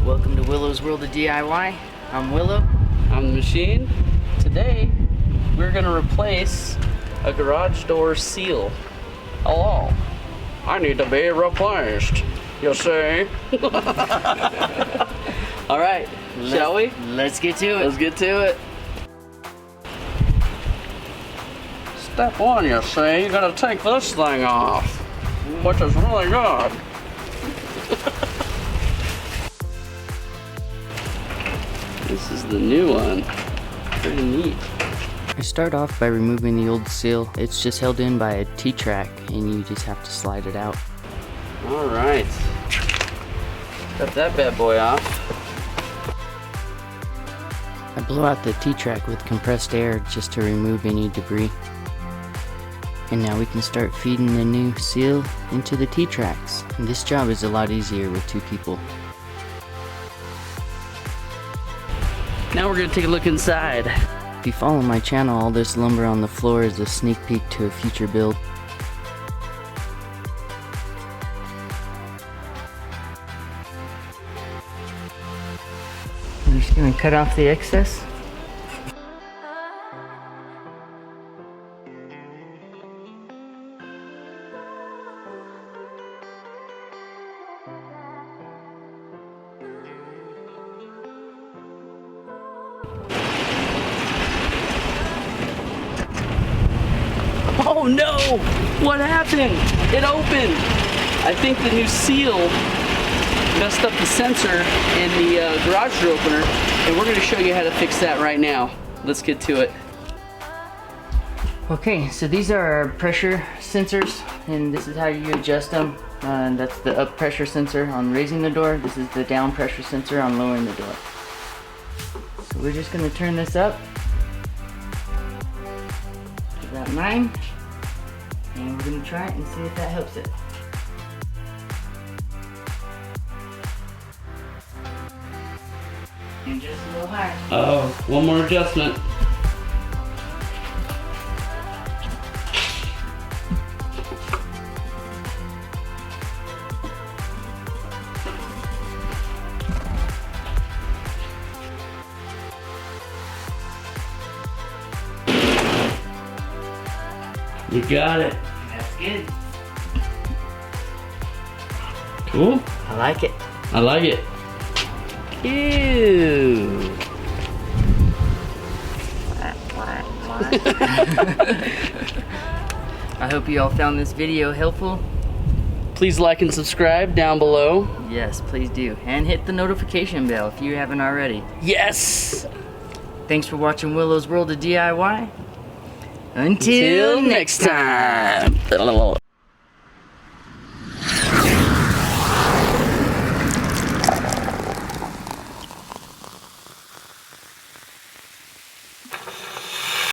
Welcome to Willow's World of DIY. I'm Willow. I'm the Machine. Today, we're gonna replace a garage door seal. Hello. I need to be replaced, you see? All right, shall we? Let's get to it. Let's get to it. Step one, you see, you gotta take this thing off, which is really good. This is the new one. Pretty neat. I start off by removing the old seal. It's just held in by a T-track and you just have to slide it out. All right. Got that bad boy off. I blow out the T-track with compressed air just to remove any debris. And now we can start feeding the new seal into the T-tracks. And this job is a lot easier with two people. Now we're gonna take a look inside. If you follow my channel, all this lumber on the floor is a sneak peek to a future build. I'm just gonna cut off the excess. Oh no! What happened? It opened! I think the new seal messed up the sensor in the garage door opener, and we're going to show you how to fix that right now. Let's get to it. Okay, so these are our pressure sensors, and this is how you adjust them. That's the up pressure sensor on raising the door. This is the down pressure sensor on lowering the door. So we're just going to turn this up to about 9, and we're going to try it and see if that helps it. And just a little higher. Oh, one more adjustment. You got it. That's good. Cool. I like it. I like it. Ew. I hope you all found this video helpful. Please like and subscribe down below. Yes, please do. And hit the notification bell if you haven't already. Yes! Thanks for watching Willow's World of DIY. Until next time.